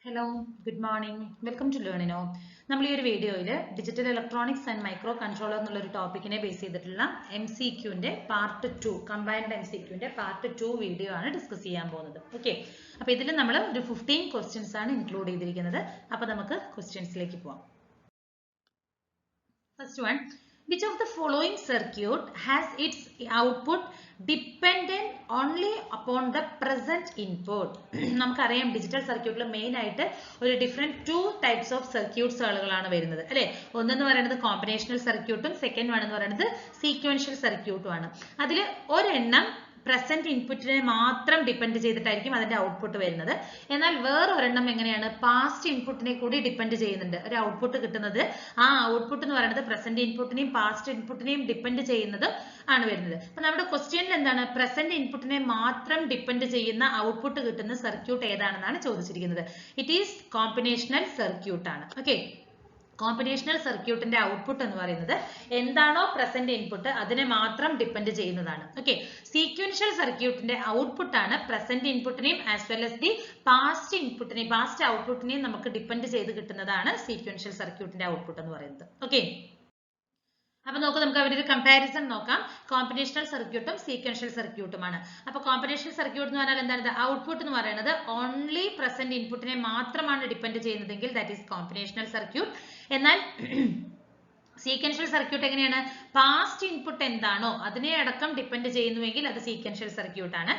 Hello, good morning. Welcome to Learnino. നമ്മൾ ഈ ഒരു വീഡിയോയിൽ digital electronics and micro controller എന്നുള്ള ഒരു ടോപ്പിക്കിനെ ബേസ് ചെയ്തിട്ടുള്ള MCQന്റെ പാർട്ട് 2 കമ്പൈൻഡ് MCQന്റെ പാർട്ട് 2 വീഡിയോ ആണ് ഡിസ്കസ് ചെയ്യാൻ പോകുന്നത്. ഓക്കെ, അപ്പോൾ ഇതിൽ നമ്മൾ ഒരു 15 ക്വസ്റ്റ്യൻസ് ആണ് ഇൻക്ലൂഡ് ചെയ്തിരിക്കുന്നത്. അപ്പോൾ നമുക്ക് ക്വസ്റ്റ്യൻസിലേക്ക് പോവാം. First one, which of the following circuit has its output dependent only upon the present input? നമുക്കറിയാം ഡിജിറ്റൽ സർക്യൂട്ടിൽ മെയിൻ ആയിട്ട് ഒരു ഡിഫറെന്റ് 2 ടൈപ്സ് ഓഫ് സർക്യൂട്ട്സ് ആളുകളാണ് വരുന്നത് അല്ലേ. ഒന്നെന്ന് പറയുന്നത് കോമ്പിനേഷണൽ സർക്യൂട്ടും സെക്കൻഡ് വൺ എന്ന് പറയുന്നത് സീക്വൻഷ്യൽ സർക്യൂട്ടും ആണ്. അതിൽ ഒരെണ്ണം പ്രസന്റ് ഇൻപുട്ടിനെ മാത്രം ഡിപ്പെൻഡ് ചെയ്തിട്ടായിരിക്കും അതിന്റെ ഔട്ട്പുട്ട് വരുന്നത്. എന്നാൽ വേറൊരെണ്ണം എങ്ങനെയാണ്, പാസ്റ്റ് ഇൻപുട്ടിനെ കൂടി ഡിപ്പെൻഡ് ചെയ്യുന്നുണ്ട്. ഒരു ഔട്ട്പുട്ട് കിട്ടുന്നത് ആ ഔട്ട്പുട്ട് എന്ന് പറയുന്നത് പ്രസന്റ് ഇൻപുട്ടിനെയും പാസ്റ്റ് ഇൻപുട്ടിനെയും ഡിപ്പെൻഡ് ചെയ്യുന്നത് ആണ് വരുന്നത്. അപ്പൊ നമ്മുടെ ക്വസ്റ്റ്യനിൽ എന്താണ്, പ്രസന്റ് ഇൻപുട്ടിനെ മാത്രം ഡിപ്പെൻഡ് ചെയ്യുന്ന ഔട്ട്പുട്ട് കിട്ടുന്ന സർക്യൂട്ട് ഏതാണെന്നാണ് ചോദിച്ചിരിക്കുന്നത്. ഇറ്റ് ഈസ് കോമ്പിനേഷണൽ സർക്യൂട്ട് ആണ്. ഓക്കെ, കോമ്പിനേഷണൽ സർക്യൂട്ടിന്റെ ഔട്ട്പുട്ട് എന്ന് പറയുന്നത് എന്താണോ പ്രസന്റ് ഇൻപുട്ട് അതിനെ മാത്രം ഡിപ്പെൻഡ് ചെയ്യുന്നതാണ്. ഓക്കെ, സീക്വൻഷ്യൽ സർക്യൂട്ടിന്റെ ഔട്ട്പുട്ട് ആണ് പ്രസന്റ് ഇൻപുട്ടിനെയും as well as the past ഇൻപുട്ടിനെയും പാസ്റ്റ് ഔട്ട്പുട്ടിനെയും നമുക്ക് ഡിപ്പെൻഡ് ചെയ്ത് കിട്ടുന്നതാണ് സീക്വൻഷ്യൽ സർക്യൂട്ടിന്റെ ഔട്ട്പുട്ട് എന്ന് പറയുന്നത്. ഓക്കെ, അപ്പൊ നമുക്ക് അവരൊരു കമ്പാരിസൺ നോക്കാം. കോമ്പിനേഷണൽ സർക്യൂട്ടും സീക്വൻഷ്യൽ സർക്യൂട്ടുമാണ്. അപ്പൊ കോമ്പിനേഷണൽ സർക്യൂട്ട് എന്ന് പറഞ്ഞാൽ എന്താണ്, ഔട്ട്പുട്ട് എന്ന് പറയുന്നത് ഓൺലി പ്രസന്റ് ഇൻപുട്ടിനെ മാത്രമാണ് ഡിപ്പെൻഡ് ചെയ്യുന്നതെങ്കിൽ ദാറ്റ് ഈസ് കോമ്പിനേഷണൽ സർക്യൂട്ട്. എന്നാൽ സീക്വൻഷ്യൽ സർക്യൂട്ട് എങ്ങനെയാണ്, പാസ്റ്റ് ഇൻപുട്ട് എന്താണോ അതിനെ അടക്കം ഡിപ്പെൻഡ് ചെയ്യുന്നുവെങ്കിൽ അത് സീക്വൻഷ്യൽ സർക്യൂട്ട് ആണ്.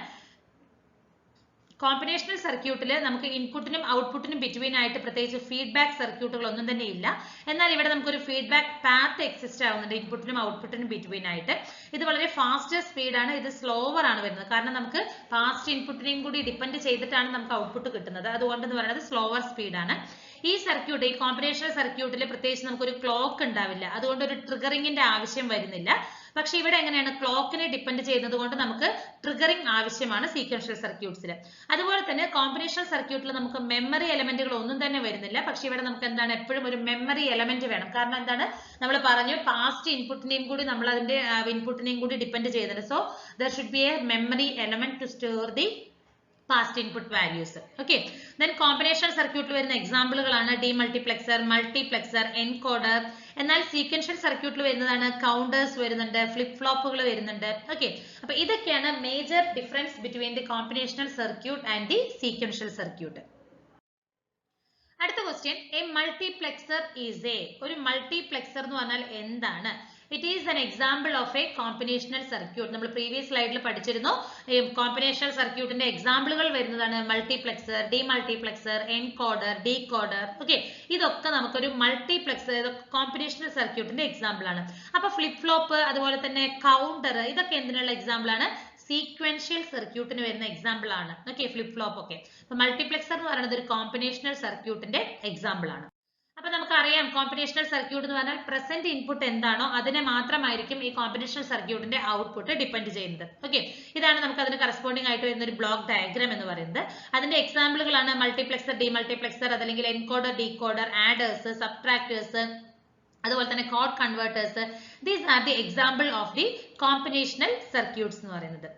കോമ്പിനേഷണൽ സർക്യൂട്ടിൽ നമുക്ക് ഇൻപുട്ടിനും ഔട്ട്പുട്ടിനും ബിറ്റ്വീൻ ആയിട്ട് പ്രത്യേകിച്ച് ഫീഡ്ബാക്ക് സർക്യൂട്ടുകൾ ഒന്നും തന്നെ ഇല്ല. എന്നാൽ ഇവിടെ നമുക്കൊരു ഫീഡ്ബാക്ക് പാത്ത് എക്സിസ്റ്റ് ആവുന്നുണ്ട് ഇൻപുട്ടിനും ഔട്ട്പുട്ടിനും ബിറ്റ്വീൻ ആയിട്ട്. ഇത് വളരെ ഫാസ്റ്റർ സ്പീഡാണ്, ഇത് സ്ലോവർ ആണ് വരുന്നത്. കാരണം നമുക്ക് പാസ്റ്റ് ഇൻപുട്ടിനെയും കൂടി ഡിപ്പെൻഡ് ചെയ്തിട്ടാണ് നമുക്ക് ഔട്ട്പുട്ട് കിട്ടുന്നത്. അതുകൊണ്ട് എന്ന് പറയുന്നത് സ്ലോവർ സ്പീഡാണ്. ഈ സർക്യൂട്ട്, ഈ കോമ്പിനേഷണൽ സർക്യൂട്ടിൽ പ്രത്യേകിച്ച് നമുക്കൊരു ക്ലോക്ക് ഉണ്ടാവില്ല, അതുകൊണ്ട് ഒരു ട്രിഗറിങ്ങിന്റെ ആവശ്യം വരുന്നില്ല. പക്ഷെ ഇവിടെ എങ്ങനെയാണ്, ക്ലോക്കിനെ ഡിപ്പെൻഡ് ചെയ്യുന്നത് കൊണ്ട് നമുക്ക് ട്രിഗറിംഗ് ആവശ്യമാണ് സീക്വൻഷ്യൽ സർക്യൂട്ട്സിൽ. അതുപോലെ തന്നെ കോമ്പിനേഷണൽ സർക്യൂട്ടിൽ നമുക്ക് മെമ്മറി എലമെന്റുകൾ ഒന്നും തന്നെ വരുന്നില്ല. പക്ഷെ ഇവിടെ നമുക്ക് എന്താണ്, എപ്പോഴും ഒരു മെമ്മറി എലമെന്റ് വേണം. കാരണം എന്താണ്, നമ്മൾ പറഞ്ഞു പാസ്റ്റ് ഇൻപുട്ടിനെയും കൂടി നമ്മൾ അതിന്റെ ഇൻപുട്ടിനെയും കൂടി ഡിപ്പെൻഡ് ചെയ്യുന്നുണ്ട്. So there should be a memory element to store the past input values. Okay, then combinational circuit വരുന്ന എക്സാമ്പിളുകളാണ് ഡീമൾട്ടിപ്ലെക്സർ, മൾട്ടിപ്ലെക്സർ, എൻകോഡർ. എന്നാൽ സീക്വൻഷ്യൽ സർക്യൂട്ടിൽ വരുന്നതാണ് കൗണ്ടേഴ്സ് വരുന്നുണ്ട്, ഫ്ലിപ്പ് ഫ്ലോപ്പുകൾ വരുന്നുണ്ട്. ഓക്കെ, അപ്പൊ ഇതൊക്കെയാണ് major difference between the combinational circuit and the sequential circuit. അടുത്ത question, a multiplexer is a. ഒരു മൾട്ടിപ്ലെക്സർ എന്ന് പറഞ്ഞാൽ എന്താണ്? It is an example of a combinational circuit. നമ്മൾ പ്രീവിയസ് സ്ലൈഡിൽ പഠിച്ചിരുന്നു കോമ്പിനേഷണൽ സർക്യൂട്ടിന്റെ എക്സാമ്പിളുകൾ വരുന്നതാണ് മൾട്ടിപ്ലെക്സർ, ഡിമൾട്ടിപ്ലെക്സർ, എൻകോഡർ, ഡീകോഡർ. ഓക്കെ, ഇതൊക്കെ നമുക്കൊരു മൾട്ടിപ്ലെക്സർ കോമ്പിനേഷണൽ സർക്യൂട്ടിന്റെ എക്സാമ്പിൾ ആണ്. അപ്പൊ ഫ്ലിപ്പ് ഫ്ലോപ്പ് അതുപോലെ തന്നെ കൗണ്ടർ ഇതൊക്കെ എന്തിനുള്ള എക്സാമ്പിൾ ആണ്, സീക്വൻഷ്യൽ സർക്യൂട്ടിന് വരുന്ന എക്സാമ്പിൾ ആണ്. ഓക്കെ, ഫ്ലിപ്പ് ഫ്ലോപ്പ് ഒക്കെ. അപ്പൊ മൾട്ടിപ്ലെക്സർ എന്ന് പറയുന്നത് ഒരു കോമ്പിനേഷണൽ സർക്യൂട്ടിന്റെ എക്സാമ്പിൾ ആണ്. അപ്പൊ നമുക്കറിയാം കോമ്പിനേഷണൽ സർക്യൂട്ട് എന്ന് പറഞ്ഞാൽ പ്രസന്റ് ഇൻപുട്ട് എന്താണോ അതിനെ മാത്രമായിരിക്കും ഈ കോമ്പിനേഷണൽ സർക്യൂട്ടിന്റെ ഔട്ട്പുട്ട് ഡിപ്പെൻഡ് ചെയ്യുന്നത്. ഓക്കെ, ഇതാണ് നമുക്ക് അതിന് കറസ്പോണ്ടിങ് ആയിട്ട് വരുന്ന ഒരു ബ്ലോക്ക് ഡയഗ്രാം എന്ന് പറയുന്നത്. അതിന്റെ എക്സാമ്പിളുകളാണ് മൾട്ടിപ്ലെക്സർ, ഡിമൾട്ടിപ്ലെക്സർ, അതല്ലെങ്കിൽ എൻകോഡർ, ഡീകോഡർ, ആഡേഴ്സ്, സബ്ട്രാക്ടേഴ്സ്, അതുപോലെ തന്നെ code converters. These are the example of the combinational circuits എന്ന് പറയുന്നത്.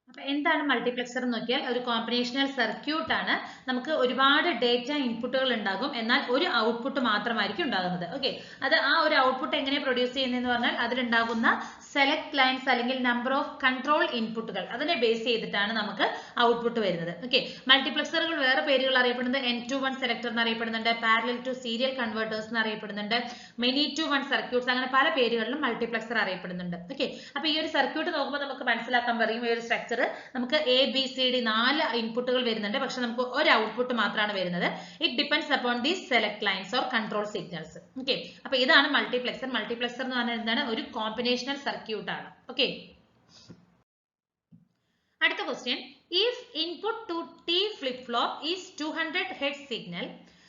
അപ്പൊ എന്താണ് മൾട്ടിപ്ലെക്സർ എന്ന് നോക്കിയാൽ ഒരു കോമ്പിനേഷണൽ സർക്യൂട്ട് ആണ്. നമുക്ക് ഒരുപാട് ഡേറ്റ ഇൻപുട്ടുകൾ ഉണ്ടാകും, എന്നാൽ ഒരു ഔട്ട്പുട്ട് മാത്രമായിരിക്കും ഉണ്ടാകുന്നത്. ഓക്കെ, അത് ആ ഒരു ഔട്ട്പുട്ട് എങ്ങനെ പ്രൊഡ്യൂസ് ചെയ്യുന്നതെന്ന് പറഞ്ഞാൽ അതിലുണ്ടാകുന്ന സെലക്ട് ലൈൻസ് അല്ലെങ്കിൽ നമ്പർ ഓഫ് കൺട്രോൾ ഇൻപുട്ടുകൾ അതിനെ ബേസ് ചെയ്തിട്ടാണ് നമുക്ക് ഔട്ട്പുട്ട് വരുന്നത്. ഓക്കെ, മൾട്ടിപ്ലെക്സറുകൾ വേറെ പേരുകൾ അറിയപ്പെടുന്നത് N to 1 സെലക്ടർ എന്ന് അറിയപ്പെടുന്നുണ്ട്, പാരലൽ ടു സീരിയൽ കൺവേർട്ടേഴ്സ് എന്ന് അറിയപ്പെടുന്നുണ്ട്, മെനി ടു വൺ സർക്യൂട്ട്സ്, അങ്ങനെ പല പേരുകളിലും മൾട്ടിപ്ലെക്സർ അറിയപ്പെടുന്നുണ്ട്. ഓക്കെ, അപ്പൊ ഈ ഒരു സർക്യൂട്ട് നോക്കുമ്പോൾ നമുക്ക് മനസ്സിലാക്കാൻ പറയും ഈ ഒരു സ്ട്രക്ചർ നമുക്ക് ABCD 4 ഇൻപുട്ടുകൾ വരുന്നുണ്ട്, പക്ഷെ നമുക്ക് ഒരു ഔട്ട്പുട്ട് മാത്രമാണ് വരുന്നത്. It depends upon the select lines or control signals. Okay, അപ്പൊ ഇതാണ് മൾട്ടിപ്ലെക്സർ. മൾട്ടിപ്ലെക്സർ എന്ന് പറഞ്ഞാൽ എന്താണ്, ഒരു കോമ്പിനേഷണൽ സർക്യൂട്ട് ആണ്. ഓക്കെ, അടുത്ത question, if input to T flip flop is 200 Hz signal,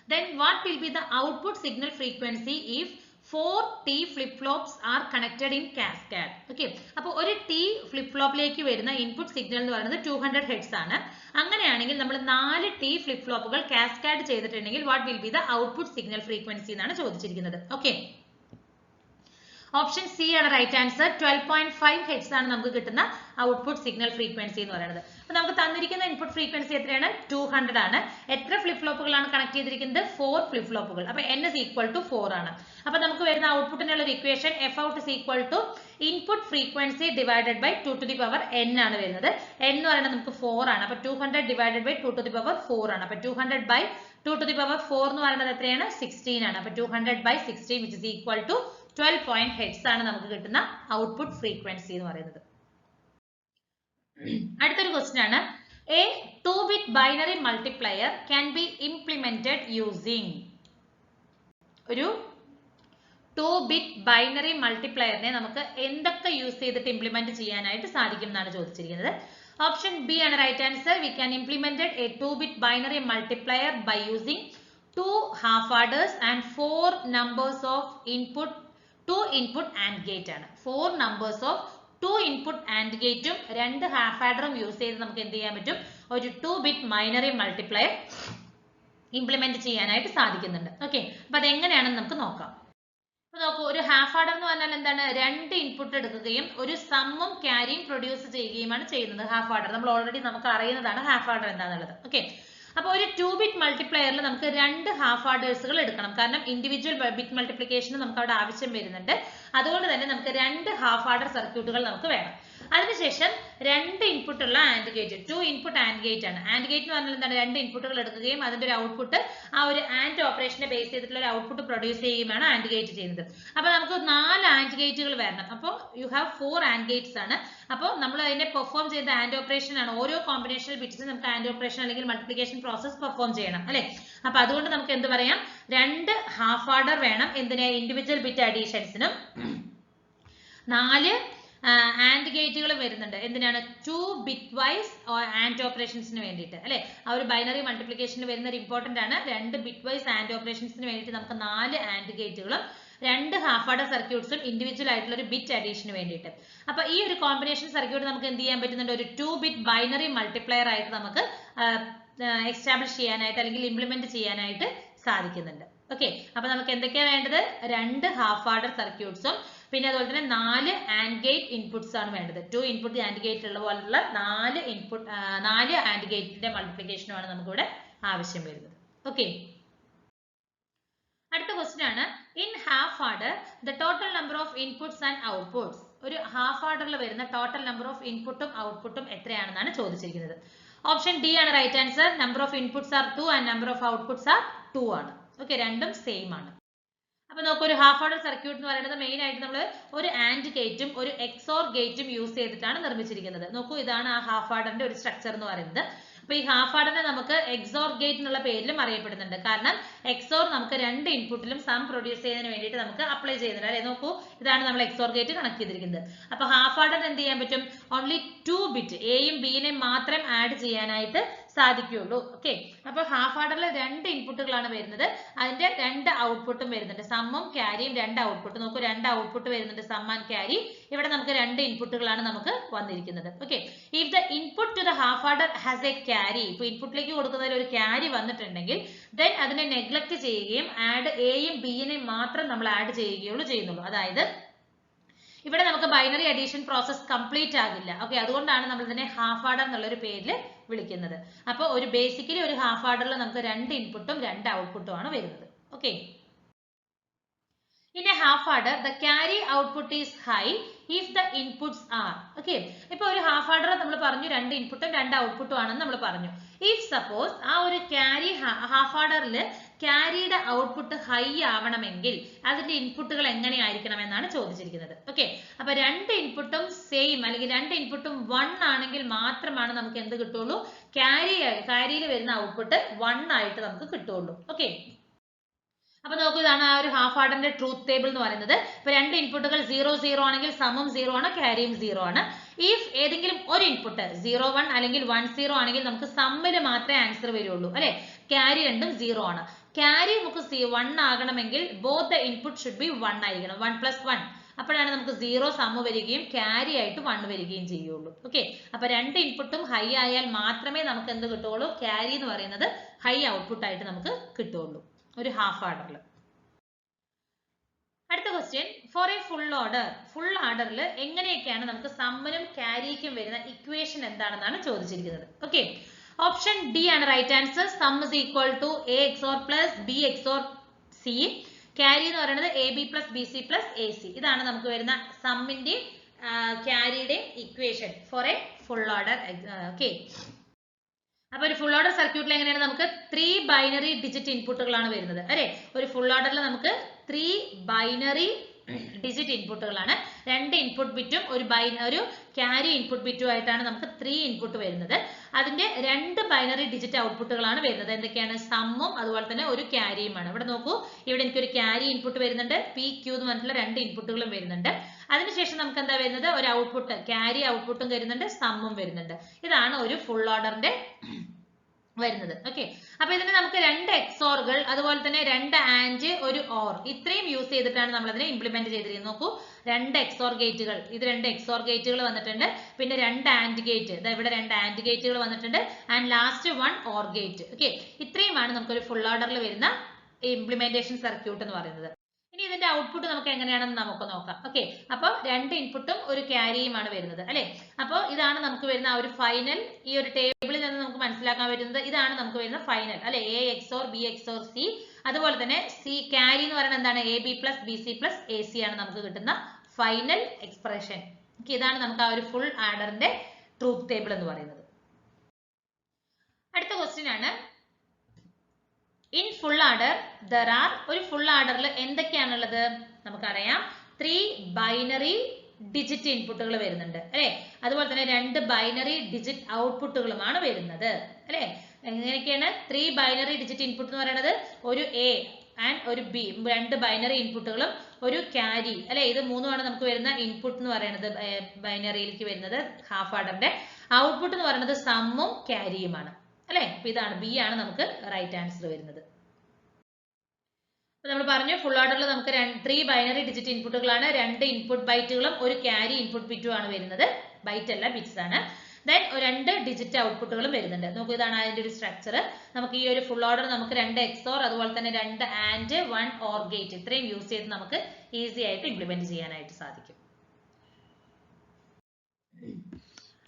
then what will be the output signal frequency if 4 T flip flops are connected in cascade? Okay, അപ്പോൾ ഒരു T flip flopലേക്ക് വരുന്ന input signal എന്ന് പറയുന്നത് 200 Hz ആണ്. അങ്ങനെയാണെങ്കിൽ നമ്മൾ 4 T flip flopകൾ കാസ്കാഡ് ചെയ്തിട്ടുണ്ടെങ്കിൽ what will be the output signal frequency എന്നാണ് ചോദിച്ചിരിക്കുന്നത്. ഓക്കെ, ഓപ്ഷൻ സി ആണ് റൈറ്റ് ആൻസർ. 12.5 ഹെർട്സ് ആണ് നമുക്ക് കിട്ടുന്ന ഔട്ട്പുട്ട് സിഗ്നൽ ഫ്രീക്വൻസി എന്ന് പറയുന്നത്. അപ്പൊ നമുക്ക് തന്നിരിക്കുന്ന ഇൻപുട്ട് ഫ്രീക്വൻസി എത്രയാണ്? 200 ആണ്. എത്ര ഫ്ലിപ്പ് ഫ്ലോപ്പുകളാണ് കണക്ട് ചെയ്തിരിക്കുന്നത്? 4 ഫ്ലിപ്പ് ഫ്ലോപ്പുകൾ. അപ്പൊ n is equal to 4 ആണ്. അപ്പൊ നമുക്ക് വരുന്ന ഔട്ട്പുട്ടിനുള്ള ഒരു equation f out is equal to input frequency divided by 2 to the power n ആണ് വരുന്നത്. n എന്ന് പറയുന്നത് നമുക്ക് 4 ആണ്. അപ്പൊ 200 divided by 2 to the power 4 ആണ്. അപ്പൊ 200 by 2 to the power 4 എന്ന് പറയുന്നത് എത്രയാണ്? 16 ആണ്. അപ്പൊ 200 by 16 which is equal to 12 hertz ആണ് നമുക്ക് കിട്ടുന്ന ഔട്ട്പുട്ട് ഫ്രീക്വൻസി എന്ന് പറയുന്നത്. അടുത്തൊരു ക്വസ്റ്റ്യൻ ആണ്, A 2-bit binary multiplier can be implemented using. ഒരു 2-bit ബൈനറി മൾട്ടിപ്ലയറിനെ നമുക്ക് എന്തൊക്കെ യൂസ് ചെയ്തിട്ട് ഇംപ്ലിമെന്റ് ചെയ്യാനായിട്ട് സാധിക്കും എന്നാണ് ചോദിച്ചിരിക്കുന്നത്. ഓപ്ഷൻ ബി ആണ് right answer. We can implemented a 2-bit binary multiplier by using 2 half orders and 4 numbers of input, 2 input AND gate ആണ്. 4 numbers of 2 input AND gate ഉം 2 half adder ഉം use ചെയ്ത് നമുക്ക് എന്ത് ചെയ്യാൻ പറ്റും? ഒരു 2-bit ബൈനറി മൾട്ടിപ്ലയർ ഇംപ്ലിമെന്റ് ചെയ്യാനായിട്ട് സാധിക്കുന്നുണ്ട്. ഓക്കെ, അപ്പൊ അതെങ്ങനെയാണെന്ന് നമുക്ക് നോക്കാം. അപ്പൊ നോക്കൂ, ഒരു ഹാഫ് ആഡർ എന്ന് പറഞ്ഞാൽ എന്താണ്? 2 ഇൻപുട്ട് എടുക്കുകയും ഒരു സമ്മും ക്യാരിയും പ്രൊഡ്യൂസ് ചെയ്യുകയുമാണ് ചെയ്യുന്നത് ഹാഫ് ആഡർ. നമ്മൾ ഓൾറെഡി നമുക്ക് അറിയുന്നതാണ് ഹാഫ് ആഡർ എന്താണെന്നുള്ളത്. ഓക്കെ, അപ്പോൾ ഒരു 2-bit മൾട്ടിപ്ലയറിൽ നമുക്ക് 2 ഹാഫ് ആർഡേഴ്സുകൾ എടുക്കണം. കാരണം ഇൻഡിവിജ്വൽ ബിറ്റ് മൾട്ടിപ്ലിക്കേഷന് നമുക്ക് അവിടെ ആവശ്യം വരുന്നുണ്ട്. അതുകൊണ്ട് തന്നെ നമുക്ക് 2 ഹാഫ് ആർഡർ സർക്യൂട്ടുകൾ നമുക്ക് വേണം. അതിനുശേഷം 2 ഇൻപുട്ട് ഉള്ള and gate, 2 input and gate ആണ്. ആൻഡ് ഗേറ്റ് എന്ന് പറഞ്ഞാൽ എന്താണ്? 2 ഇൻപുട്ടുകൾ എടുക്കുകയും അതിന്റെ ഒരു ഔട്ട്പുട്ട് ആ ഒരു ആൻഡ് ഓപ്പറേഷനെ ബേസ് ചെയ്തിട്ടുള്ള ഒരു ഔട്ട്പുട്ട് പ്രൊഡ്യൂസ് ചെയ്യുകയാണ് ആൻഡ് ഗേറ്റ് ചെയ്യുന്നത്. അപ്പൊ നമുക്ക് 4 ആൻഡ് ഗേറ്റുകൾ വരണം. അപ്പോൾ യു ഹാവ് 4 ആൻഡ് ഗേറ്റ്സ് ആണ്. അപ്പോൾ നമ്മൾ അതിനെ പെർഫോം ചെയ്ത ആൻഡ് ഓപ്പറേഷൻ ആണ്. ഓരോ കോമ്പിനേഷണൽ ബിറ്റ്സിനും നമുക്ക് ആൻഡ് ഓപ്പറേഷൻ അല്ലെങ്കിൽ മൾട്ടിപ്ലിക്കേഷൻ പ്രോസസ് പെർഫോം ചെയ്യണം അല്ലെ. അപ്പൊ അതുകൊണ്ട് നമുക്ക് എന്ത് പറയാം? 2 ഹാഫ് ആർഡർ വേണം എന്തിനാ? Individual bit അഡീഷൻസിനും. 4 ആൻഡ് ഗേറ്റുകൾ വരുന്നുണ്ട് എന്തിനാണ്? 2 ബിറ്റ് വൈസ് ആൻഡ് ഓപ്പറേഷൻസിന് വേണ്ടിയിട്ട് അല്ലെ. ആ ഒരു ബൈനറി മൾട്ടിപ്ലിക്കേഷന് വരുന്ന ഒരു ഇമ്പോർട്ടന്റ് ആണ്. 2 ബിറ്റ് വൈസ് ആൻഡ് ഓപ്പറേഷൻസിന് വേണ്ടിയിട്ട് നമുക്ക് 4 ആൻഡ് ഗേറ്റുകളും 2 ഹാഫ് ആർഡർ സർക്യൂട്ട്സും ഇൻഡിവിജ്വൽ ആയിട്ടുള്ള ഒരു ബിറ്റ് അഡീഷന് വേണ്ടിയിട്ട്. അപ്പൊ ഈ ഒരു കോമ്പിനേഷൻ സർക്യൂട്ട് നമുക്ക് എന്ത് ചെയ്യാൻ പറ്റുന്നുണ്ട്? ഒരു 2-bit ബൈനറി മൾട്ടിപ്ലയർ ആയിട്ട് നമുക്ക് എസ്റ്റാബ്ലിഷ് ചെയ്യാനായിട്ട് അല്ലെങ്കിൽ ഇംപ്ലിമെന്റ് ചെയ്യാനായിട്ട് സാധിക്കുന്നുണ്ട്. ഓക്കെ, അപ്പൊ നമുക്ക് എന്തൊക്കെയാണ് വേണ്ടത്? 2 ഹാഫ് ആർഡർ സർക്യൂട്ട്സും പിന്നെ അതുപോലെ തന്നെ 4 ആൻഡ് ഗേറ്റ് ഇൻപുട്സ് ആണ് വേണ്ടത്. 2 ഇൻപുട്ട് ആൻഡ് ഗേറ്റ് ഉള്ള പോലുള്ള 4 ആൻഡ് ഗേറ്റിന്റെ മൾട്ടിപ്ലിക്കേഷനുമാണ് നമുക്കിവിടെ ആവശ്യം വരുന്നത്. ഓക്കെ, അടുത്ത ക്വസ്റ്റ്യൻ ആണ്, in half adder the total number of inputs and outputs. ഒരു ഹാഫ് ആർഡറിൽ വരുന്ന ടോട്ടൽ നമ്പർ ഓഫ് ഇൻപുട്ടും ഔട്ട്പുട്ടും എത്രയാണെന്നാണ് ചോദിച്ചിരിക്കുന്നത്. ഓപ്ഷൻ ഡി ആണ് right answer. Number of inputs are 2 and number of outputs are 2 ആണ്. ഓക്കെ, രണ്ടും സെയിം ആണ്. അപ്പൊ നമുക്ക് ഒരു ഹാഫ് ആർഡർ സർക്യൂട്ട് എന്ന് പറയുന്നത് മെയിൻ ആയിട്ട് നമ്മൾ ഒരു ആൻഡ് ഗേറ്റും ഒരു എക്സോർ ഗേറ്റും യൂസ് ചെയ്തിട്ടാണ് നിർമ്മിച്ചിരിക്കുന്നത്. നോക്കൂ, ഇതാണ് ആ ഹാഫ് ആർഡറിന്റെ ഒരു സ്ട്രക്ചർ എന്ന് പറയുന്നത്. അപ്പൊ ഈ ഹാഫ് ആർഡറിനെ നമുക്ക് എക്സോർ ഗേറ്റ് എന്നുള്ള പേരിലും അറിയപ്പെടുന്നുണ്ട്. കാരണം എക്സോർ നമുക്ക് 2 ഇൻപുട്ടിലും സം പ്രൊഡ്യൂസ് ചെയ്യുന്നതിന് വേണ്ടിയിട്ട് നമുക്ക് അപ്ലൈ ചെയ്യുന്നുണ്ട് അല്ലെ. നോക്കൂ, ഇതാണ് നമ്മൾ എക്സോർ ഗേറ്റ് കണക്ട് ചെയ്തിരിക്കുന്നത്. അപ്പൊ ഹാഫ് ആർഡറിന് എന്ത് ചെയ്യാൻ പറ്റും? ഓൺലി 2 ബിറ്റ് എയും ബിയും മാത്രം ആഡ് ചെയ്യാനായിട്ട് സാധിക്കുകയുള്ളൂ. ഓക്കെ, അപ്പൊ ഹാഫ് ആർഡറിൽ 2 ഇൻപുട്ടുകളാണ് വരുന്നത്. അതിന്റെ 2 ഔട്ട്പുട്ടും വരുന്നുണ്ട്. സമ്മും ക്യാരിയും 2 ഔട്ട്പുട്ട്. നോക്കൂ, 2 ഔട്ട്പുട്ട് വരുന്നുണ്ട്, സം ആൻഡ് ക്യാരി. ഇവിടെ നമുക്ക് 2 ഇൻപുട്ടുകളാണ് നമുക്ക് വന്നിരിക്കുന്നത്. Okay, if the input to the half adder has a carry, ഇപ്പൊ ഇൻപുട്ടിലേക്ക് കൊടുക്കുന്നതിൽ ഒരു ക്യാരി വന്നിട്ടുണ്ടെങ്കിൽ ദെൻ അതിനെ നെഗ്ലക്ട് ചെയ്യുകയും ആഡ് എയും ബിയും മാത്രം നമ്മൾ ആഡ് ചെയ്യുന്നുള്ളൂ. അതായത് ഇവിടെ നമുക്ക് ബൈനറി അഡീഷൻ പ്രോസസ് കംപ്ലീറ്റ് ആകില്ല. ഓക്കെ, അതുകൊണ്ടാണ് നമ്മൾ ഇതിനെ ഹാഫ് ആർഡർ എന്നുള്ള ഒരു പേരിൽ വിളിക്കുന്നത്. അപ്പൊ ഒരു ബേസിക്കലി ഒരു ഹാഫ് ആർഡറിൽ നമുക്ക് 2 ഇൻപുട്ടും 2 ഔട്ട്പുട്ടും ആണ് വരുന്നത്. Okay, in a half order the carry output is high if the inputs are. Okay, ഇപ്പൊ ഒരു ഹാഫ് ആർഡർ നമ്മൾ പറഞ്ഞു 2 ഇൻപുട്ടും 2 ഔട്ട്പുട്ടും ആണെന്ന് നമ്മൾ പറഞ്ഞു. ഇഫ് സപ്പോസ് ആ ഒരു ക്യാരി ഹാഫ് ആർഡറിൽ ക്യാരിയുടെ ഔട്ട്പുട്ട് ഹൈ ആവണമെങ്കിൽ അതിന്റെ ഇൻപുട്ടുകൾ എങ്ങനെയായിരിക്കണം എന്നാണ് ചോദിച്ചിരിക്കുന്നത്. ഓക്കെ, അപ്പൊ 2 ഇൻപുട്ടും സെയിം അല്ലെങ്കിൽ 2 ഇൻപുട്ടും 1 ആണെങ്കിൽ മാത്രമാണ് നമുക്ക് എന്ത് കിട്ടുള്ളൂ? ക്യാരിയിൽ വരുന്ന ഔട്ട്പുട്ട് 1 ആയിട്ട് നമുക്ക് കിട്ടുള്ളൂ. ഓക്കെ, അപ്പൊ നോക്കൂ, ഇതാണ് ആ ഒരു ഹാഫ് ആർഡറിന്റെ ട്രൂത്ത് ടേബിൾ എന്ന് പറയുന്നത്. ഇപ്പൊ 2 ഇൻപുട്ടുകൾ 0 0 ആണെങ്കിൽ സമ്മും 0 ആണ്, ക്യാരിയും 0 ആണ്. ഇഫ് ഏതെങ്കിലും ഒരു ഇൻപുട്ട് 0 1 അല്ലെങ്കിൽ 1 0 ആണെങ്കിൽ നമുക്ക് സമ്മിൽ മാത്രമേ ആൻസർ വരുള്ളൂ അല്ലെ. ക്യാരി രണ്ടും 0 ആണ്. ക്യാരി നമുക്ക് 1 ആകണമെങ്കിൽ both the input should be 1 ആയിരിക്കണം. 1 + 1 അപ്പോഴാണ് നമുക്ക് 0 സമ്മ് വരികയും ക്യാരി ആയിട്ട് 1 വരികയും ചെയ്യുള്ളൂ. ഓക്കെ, അപ്പൊ 2 ഇൻപുട്ടും ഹൈ ആയാൽ മാത്രമേ നമുക്ക് എന്ത് കിട്ടുള്ളൂ? ക്യാരി എന്ന് പറയുന്നത് ഹൈ ഔട്ട്പുട്ട് ആയിട്ട് നമുക്ക് കിട്ടുള്ളൂ ഒരു ഹാഫ് ആർഡറിൽ. അടുത്ത ക്വസ്റ്റ്യൻ, ഫോർ എ ഫുൾ ഓർഡറിൽ എങ്ങനെയൊക്കെയാണ് നമുക്ക് സമ്മിനും ക്യാരിക്കും വരുന്ന ഇക്വേഷൻ എന്താണെന്നാണ് ചോദിച്ചിരിക്കുന്നത്. ഓക്കെ, ഓപ്ഷൻ ഡി ആണ് right answer. Sum is equal to A XOR plus B XOR C, carry എന്ന് പറയുന്നത് A B plus B C plus A C. ഇതാണ് നമുക്ക് വരുന്ന സമ്മിന്റെയും ക്യാരിയുടെയും equation for a full order. Okay, അപ്പൊ ഒരു ഫുൾ ഓർഡർ സർക്യൂട്ടിൽ എങ്ങനെയാണ് നമുക്ക് 3 ബൈനറി ഡിജിറ്റ് ഇൻപുട്ടുകളാണ് വരുന്നത് അല്ലെ. ഒരു ഫുൾ ഓർഡറിൽ നമുക്ക് 3 ബൈനറി ഡിജിറ്റ് ഇൻപുട്ടുകളാണ്. 2 ഇൻപുട്ട് ബിറ്റും ഒരു ക്യാരി ഇൻപുട്ട് ബിറ്റും ആയിട്ടാണ് നമുക്ക് 3 ഇൻപുട്ട് വരുന്നത്. അതിന്റെ 2 ബൈനറി ഡിജിറ്റ് ഔട്ട്പുട്ടുകളാണ് വരുന്നത്. എന്തൊക്കെയാണ്? സമ്മും അതുപോലെ തന്നെ ഒരു ക്യാരിയുമാണ്. ഇവിടെ നോക്കൂ, ഇവിടെ എനിക്കൊരു ക്യാരി ഇൻപുട്ട് വരുന്നുണ്ട്, പി ക്യൂ എന്ന് പറഞ്ഞിട്ടുള്ള 2 ഇൻപുട്ടുകളും വരുന്നുണ്ട്. അതിനുശേഷം നമുക്ക് എന്താ വരുന്നത്? ഒരു ഔട്ട്പുട്ട്, ക്യാരി ഔട്ട്പുട്ടും വരുന്നുണ്ട്, സമ്മും വരുന്നുണ്ട്. ഇതാണ് ഒരു ഫുൾ ഓർഡറിന്റെ വരുന്നത്. ഓക്കെ, അപ്പൊ ഇതിന് നമുക്ക് 2 എക്സോറുകൾ അതുപോലെ തന്നെ 2 ആൻഡ് ഒരു ഓർ ഇത്രയും യൂസ് ചെയ്തിട്ടാണ് നമ്മൾ അതിനെ ഇംപ്ലിമെന്റ് ചെയ്തിരിക്കുന്നത്. നോക്കൂ, 2 എക്സോർ ഗേറ്റുകൾ, ഇത് 2 എക്സോർ ഗേറ്റുകൾ വന്നിട്ടുണ്ട്, പിന്നെ 2 ആൻഡ് ഗേറ്റ്, ഇവിടെ 2 ആൻഡ് ഗേറ്റുകൾ വന്നിട്ടുണ്ട്, and last 1 or gate. Okay, ഇത്രയുമാണ് നമുക്കൊരു ഫുൾ ഓർഡറിൽ വരുന്ന ഇംപ്ലിമെന്റേഷൻ സർക്യൂട്ട് എന്ന് പറയുന്നത്. ഇനി ഇതിന്റെ ഔട്ട്പുട്ട് നമുക്ക് എങ്ങനെയാണെന്ന് നമുക്ക് നോക്കാം. ഓക്കെ, അപ്പോൾ 2 ഇൻപുട്ടും ഒരു ക്യാരിയുമാണ് വരുന്നത് അല്ലെ. അപ്പോൾ ഇതാണ് നമുക്ക് വരുന്ന ഒരു ഫൈനൽ. ഈ ഒരു ടേബിളിൽ നിന്ന് നമുക്ക് മനസ്സിലാക്കാൻ പറ്റുന്നത് ഇതാണ് നമുക്ക് വരുന്ന ഫൈനൽ അല്ലെ. A XOR B XOR C, അതുപോലെ തന്നെ സി ക്യാരി എന്ന് പറയുന്നത് എന്താണ്? A B plus B C plus A C ആണ് നമുക്ക് കിട്ടുന്ന ഫൈനൽ എക്സ്പ്രഷൻ. ഇതാണ് നമുക്ക് ആ ഒരു ഫുൾ ആഡറിന്റെ ട്രൂത്ത് ടേബിൾ എന്ന് പറയുന്നത്. അടുത്ത ക്വസ്റ്റ്യൻ ആണ്, in full order there are, ഒരു ഫുൾ ആർഡറിൽ എന്തൊക്കെയാണുള്ളത്? നമുക്കറിയാം 3 ബൈനറി ഡിജിറ്റ് ഇൻപുട്ടുകൾ വരുന്നുണ്ട് അല്ലെ. അതുപോലെ തന്നെ 2 ബൈനറി ഡിജിറ്റ് ഔട്ട്പുട്ടുകളുമാണ് വരുന്നത് അല്ലെ. എങ്ങനെയൊക്കെയാണ്? 3 ബൈനറി ഡിജിറ്റ് ഇൻപുട്ട് എന്ന് പറയുന്നത് ഒരു എ ആൻഡ് ഒരു ബി, 2 ബൈനറി ഇൻപുട്ടുകളും ഒരു ക്യാരി അല്ലെ. ഇത് മൂന്നുമാണ് നമുക്ക് വരുന്ന ഇൻപുട്ട് എന്ന് പറയുന്നത് ബൈനറിയിലേക്ക് വരുന്നത് ഹാഫ് ആർഡറിന്റെ. ഔട്ട്പുട്ട് എന്ന് പറയുന്നത് സമ്മും ക്യാരിയുമാണ് അല്ലെ. അപ്പൊ ഇതാണ് ബി ആണ് നമുക്ക് റൈറ്റ് ആൻസർ വരുന്നത്. നമ്മൾ പറഞ്ഞു ഫുൾ ഓർഡറിൽ നമുക്ക് 3 ബൈനറി ഡിജിറ്റ് ഇൻപുട്ടുകളാണ്, 2 ഇൻപുട്ട് ബൈറ്റുകളും ഒരു ക്യാരി ഇൻപുട്ട് ബിറ്റും ആണ് വരുന്നത്. ബൈറ്റ് അല്ല, ബിറ്റ്സ് ആണ്. ദെൻ 2 ഡിജിറ്റ് ഔട്ട്പുട്ടുകളും വരുന്നുണ്ട്. നമുക്ക് ഇതാണ് അതിന്റെ ഒരു സ്ട്രക്ചർ. നമുക്ക് ഈ ഒരു ഫുൾ ഓർഡർ നമുക്ക് 2 എക്സോർ അതുപോലെ തന്നെ 2 ആൻഡ് 1 ഓർ ഗേറ്റ് ഇത്രയും യൂസ് ചെയ്ത് നമുക്ക് ഈസി ആയിട്ട് ഇംപ്ലിമെന്റ് ചെയ്യാനായിട്ട് സാധിക്കും.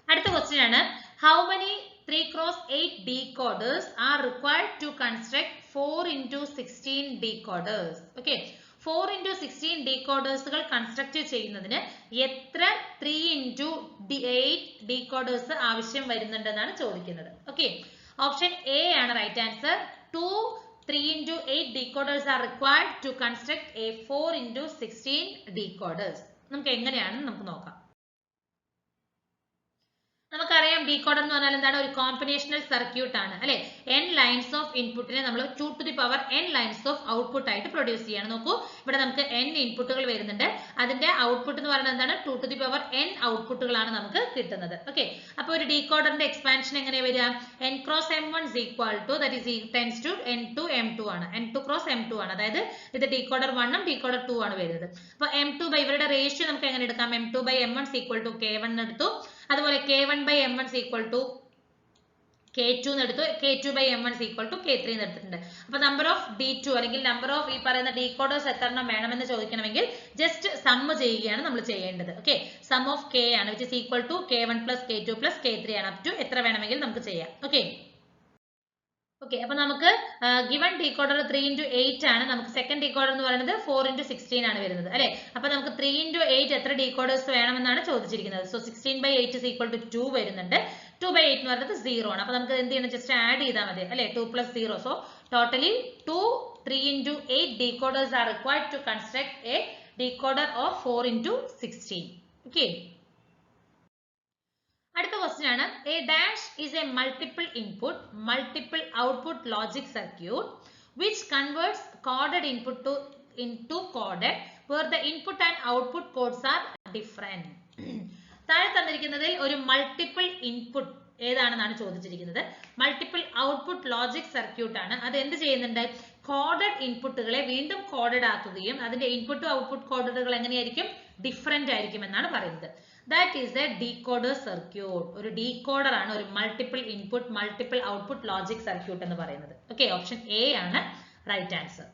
അടുത്ത ക്വസ്റ്റ്യൻ ആണ്, how many 3x8 decoders are required to construct 4x16 decoders? Okay, 4x16 decoders construct ചെയ്യുന്നതിന് എത്ര 3x8 decoders ആവശ്യം വരുന്നുണ്ടെന്നാണ് ചോദിക്കുന്നത്. ഓക്കെ, ഓപ്ഷൻ എ ആണ് right answer. 2 3x8 decoders are required to construct a 4x16 decoders. നമുക്ക് എങ്ങനെയാണെന്ന് നമുക്ക് നോക്കാം. നമുക്കറിയാം ഡീകോഡർ എന്ന് പറഞ്ഞാൽ എന്താണ്? ഒരു കോമ്പിനേഷണൽ സർക്യൂട്ട് ആണ് അല്ലെ. n ലൈൻസ് ഓഫ് ഇൻപുട്ടിനെ നമ്മൾ 2 to the power n lines of output ആയിട്ട് പ്രൊഡ്യൂസ് ചെയ്യണം. നോക്കൂ, ഇവിടെ നമുക്ക് n ഇൻപുട്ടുകൾ വരുന്നുണ്ട്, അതിന്റെ ഔട്ട്പുട്ട് എന്ന് പറയുന്നത് എന്താണ്? 2 to the power n ഔട്ട്പുട്ടുകളാണ് നമുക്ക് കിട്ടുന്നത്. ഓക്കെ, അപ്പോൾ ഒരു ഡീകോഡറിന്റെ എക്സ്പാൻഷൻ എങ്ങനെ വരിക? n cross m1 is equal to, that is tends to n2 m2 ആണ്. n2 cross m2 ആണ്, അതായത് ഇത് ഡീകോഡർ 1 ഉം ഡീകോഡർ 2 ആണ് വരുന്നത്. അപ്പോൾ m2 by ഇവരുടെ റേഷ്യോ നമുക്ക് എങ്ങനെ എടുക്കാം? m2 by m1 is equal to k1 എടുത്തു, അതുപോലെ k1 by m1 is equal to k2 എന്ന് എടുത്തു, k2 by m1 is equal to k3 എന്ന് എടുത്തിട്ടുണ്ട്. അപ്പൊ നമ്പർ ഓഫ് d2 അല്ലെങ്കിൽ നമ്പർ ഓഫ് ഈ പറയുന്ന ഡീകോഡേഴ്സ് എത്ര എണ്ണം വേണമെന്ന് ചോദിക്കണമെങ്കിൽ ജസ്റ്റ് സമ്മ് ചെയ്യുകയാണ് നമ്മൾ ചെയ്യേണ്ടത്. ഓക്കെ, സം ഓഫ് k ആണ്, which is equal to k1 plus k2 plus k3 ആണ്. അപ് ടു എത്ര വേണമെങ്കിൽ നമുക്ക് ചെയ്യാം. ഓക്കെ, അപ്പൊ നമുക്ക് ഗിവൺ ഡീകോഡർ 3x8 ആണ്. നമുക്ക് സെക്കൻഡ് ഡീകോഡർ എന്ന് പറയുന്നത് 4x16 ആണ് വരുന്നത് അല്ലെ. അപ്പൊ നമുക്ക് 3x8 എത്ര ഡീകോഡേഴ്സ് വേണമെന്നാണ് ചോദിച്ചിരിക്കുന്നത്. സോ 16/8 is equal to 2 വരുന്നുണ്ട്. 2/8 എന്ന് പറയുന്നത് 0 ആണ്. അപ്പൊ നമുക്ക് എന്ത് ചെയ്യണം? ജസ്റ്റ് ആഡ് ചെയ്താൽ മതി അല്ലെ. 2 plus 0. So totally 2 3x8 decoders are required to construct a decoder of 4x16. Okay. അടുത്ത ക്വസ്റ്റ്യൻ ആണ്, A dash is a multiple input multiple output logic circuit which converts coded input into coded where the input and output codes are different. താഴെ തന്നിരിക്കുന്നതിൽ ഒരു multiple input ഏതാണെന്നാണ് ചോദിച്ചിരിക്കുന്നത്. Multiple output logic circuit ആണ്. അത് എന്ത് ചെയ്യുന്നുണ്ട്? Coded ഇൻപുട്ടുകളെ വീണ്ടും coded ആക്കുകയും അതിന്റെ ഇൻപുട്ട് ഔട്ട്പുട്ട് കോഡുകൾ എങ്ങനെയായിരിക്കും? ഡിഫറെന്റ് ആയിരിക്കും എന്നാണ് പറയുന്നത്. That is a decoder circuit. ഒരു ഡീകോഡർ ആണ് ഒരു multiple input multiple output logic circuit എന്ന് പറയുന്നത്. ഓക്കെ, ഓപ്ഷൻ എ ആണ് റൈറ്റ് ആൻസർ.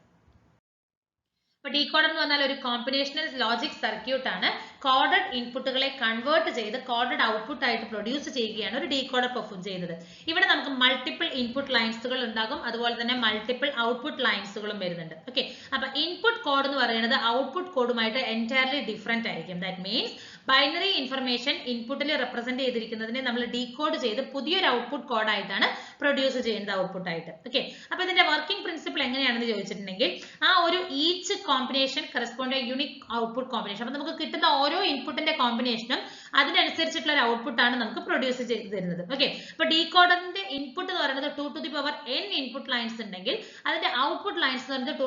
ഇപ്പൊ ഡീകോഡർ എന്ന് പറഞ്ഞാൽ ഒരു കോമ്പിനേഷണൽ ലോജിക് സർക്യൂട്ട് ആണ്. കോഡഡ് ഇൻപുട്ടുകളെ കൺവേർട്ട് ചെയ്ത് കോഡഡ് ഔട്ട്പുട്ട് ആയിട്ട് പ്രൊഡ്യൂസ് ചെയ്യുകയാണ് ഒരു ഡീകോഡർ പെർഫോം ചെയ്യുന്നത്. ഇവിടെ നമുക്ക് മൾട്ടിപ്പിൾ ഇൻപുട്ട് ലൈൻസുകൾ ഉണ്ടാകും, അതുപോലെ തന്നെ മൾട്ടിപ്പിൾ ഔട്ട്പുട്ട് ലൈൻസുകളും വരുന്നുണ്ട്. ഓക്കെ, അപ്പൊ ഇൻപുട്ട് കോഡ് എന്ന് പറയുന്നത് ഔട്ട്പുട്ട് കോഡുമായിട്ട് എൻറ്റയർലി ഡിഫറെന്റ് ആയിരിക്കും. ദാറ്റ് മീൻസ് ബൈനറി ഇൻഫർമേഷൻ ഇൻപുട്ടിൽ റെപ്രസെന്റ് ചെയ്തിരിക്കുന്നതിനെ നമ്മൾ ഡീകോഡ് ചെയ്ത് പുതിയൊരു ഔട്ട്പുട്ട് കോഡായിട്ടാണ് പ്രൊഡ്യൂസ് ചെയ്യുന്നത് ഔട്ട്പുട്ട് ആയിട്ട്. ഓക്കെ, അപ്പൊ ഇതിന്റെ വർക്കിംഗ് പ്രിൻസിപ്പിൾ എങ്ങനെയാണെന്ന് ചോദിച്ചിട്ടുണ്ടെങ്കിൽ ആ ഒരു each combination correspond unique output combination. അപ്പൊ നമുക്ക് കിട്ടുന്ന ഓരോ ഇൻപുട്ടിന്റെ കോമ്പിനേഷനും അതിനനുസരിച്ചിട്ടുള്ള ഒരു ഔട്ട്പുട്ട് ആണ് നമുക്ക് പ്രൊഡ്യൂസ് ചെയ്ത് തരുന്നത്. ഓക്കെ, അപ്പൊ ഡീകോഡറിന്റെ ഇൻപുട്ട് എന്ന് പറയുന്നത് 2n ഇൻപുട്ട് ലൈൻസ് ഉണ്ടെങ്കിൽ അതിന്റെ ഔട്ട്പുട്ട് ലൈൻസ് എന്ന് പറയുന്നത്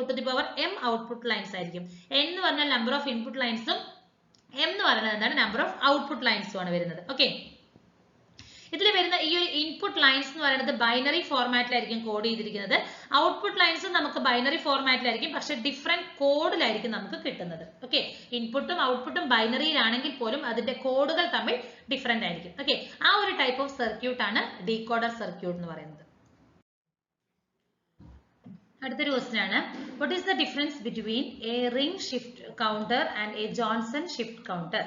2m ഔട്ട്പുട്ട് ലൈൻസ് ആയിരിക്കും. n എന്ന് പറഞ്ഞാൽ നമ്പർ ഓഫ് ഇൻപുട്ട് ലൈൻസും m എന്ന് പറയുന്നത് എന്താണ് നമ്പർ ഓഫ് ഔട്ട്പുട്ട് ലൈൻസും ആണ് വരുന്നത്. ഓക്കെ, ഇതിൽ വരുന്ന ഈ ഒരു ഇൻപുട്ട് ലൈൻസ് എന്ന് പറയുന്നത് ബൈനറി ഫോർമാറ്റിലായിരിക്കും കോഡ് ചെയ്തിരിക്കുന്നത്. ഔട്ട്പുട്ട് ലൈൻസും നമുക്ക് ബൈനറി ഫോർമാറ്റിലായിരിക്കും, പക്ഷെ ഡിഫറെന്റ് കോഡിലായിരിക്കും നമുക്ക് കിട്ടുന്നത്. ഓക്കെ, ഇൻപുട്ടും ഔട്ട്പുട്ടും ബൈനറിയിലാണെങ്കിൽ പോലും അതിന്റെ കോഡുകൾ തമ്മിൽ ഡിഫറെന്റ് ആയിരിക്കും. ഓക്കെ, ആ ഒരു ടൈപ്പ് ഓഫ് സർക്യൂട്ട് ആണ് ഡീകോഡർ സർക്യൂട്ട് എന്ന് പറയുന്നത്. അടുത്തൊരു ക്വസ്റ്റ്യൻ ആണ്, what is the difference between a ring shift counter and a Johnson shift counter?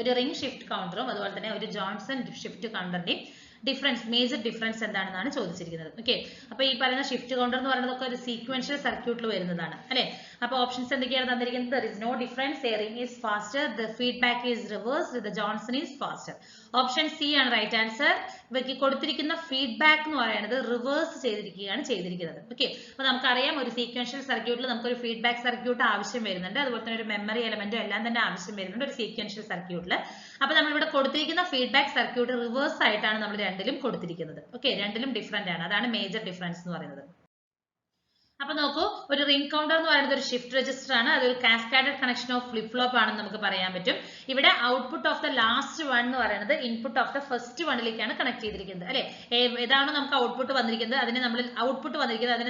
ഒരു റിംഗ് ഷിഫ്റ്റ് കൗണ്ടറും അതുപോലെ തന്നെ ഒരു ജോൺസൺ ഷിഫ്റ്റ് കൗണ്ടറിന്റെയും ഡിഫറൻസ്, മേജർ ഡിഫറൻസ് എന്താണെന്നാണ് ചോദിച്ചിരിക്കുന്നത്. ഓക്കെ, അപ്പൊ ഈ പറയുന്ന ഷിഫ്റ്റ് കൗണ്ടർ എന്ന് പറയുന്നതൊക്കെ ഒരു സീക്വൻഷ്യൽ സർക്യൂട്ടിൽ വരുന്നതാണ് അല്ലെ. അപ്പൊ ഓപ്ഷൻസ് എന്തൊക്കെയാണ് തന്നിരിക്കുന്നത്? There is no difference, a ring is faster, the feedback is reversed, the Johnson is faster. Option C ആണ് റൈറ്റ് ആൻസർ. ഇവയ്ക്ക് കൊടുത്തിരിക്കുന്ന ഫീഡ്ബാക്ക് എന്ന് പറയുന്നത് റിവേഴ്സ് ചെയ്തിരിക്കുന്നത്. ഓക്കെ, അപ്പൊ നമുക്കറിയാം ഒരു സീക്വൻഷ്യൽ സർക്യൂട്ടിൽ നമുക്കൊരു ഫീഡ്ബാക്ക് സർക്യൂട്ട് ആവശ്യം വരുന്നുണ്ട്, അതുപോലെ തന്നെ ഒരു മെമ്മറി എലമെന്റും എല്ലാം തന്നെ ആവശ്യം വരുന്നുണ്ട് ഒരു സീക്വൻഷ്യൽ സർക്യൂട്ടിൽ. അപ്പൊ നമ്മളിവിടെ കൊടുത്തിരിക്കുന്ന ഫീഡ്ബാക്ക് സർക്യൂട്ട് റിവേഴ്സ് ആയിട്ടാണ് നമ്മൾ രണ്ടിലും കൊടുത്തിരിക്കുന്നത്. ഓക്കെ, രണ്ടിലും ഡിഫറെന്റ് ആണ്, അതാണ് മേജർ ഡിഫറൻസ് എന്ന് പറയുന്നത്. അപ്പൊ നോക്കൂ, ഒരു റിംഗ് കൗണ്ടർ എന്ന് പറയുന്നത് ഒരു ഷിഫ്റ്റ് രജിസ്റ്റർ ആണ്, അതൊരു cascaded connection of flip flop ആണെന്ന് നമുക്ക് പറയാൻ പറ്റും. ഇവിടെ output of the last one എന്ന് പറയുന്നത് ഇൻപുട്ട് ഓഫ് ദ ഫസ്റ്റ് വണ്ണിലേക്കാണ് കണക്ട് ചെയ്തിരിക്കുന്നത് അല്ലെ. ഏതാണോ നമുക്ക് ഔട്ട്പുട്ട് വന്നിരിക്കുന്നത് അതിനെ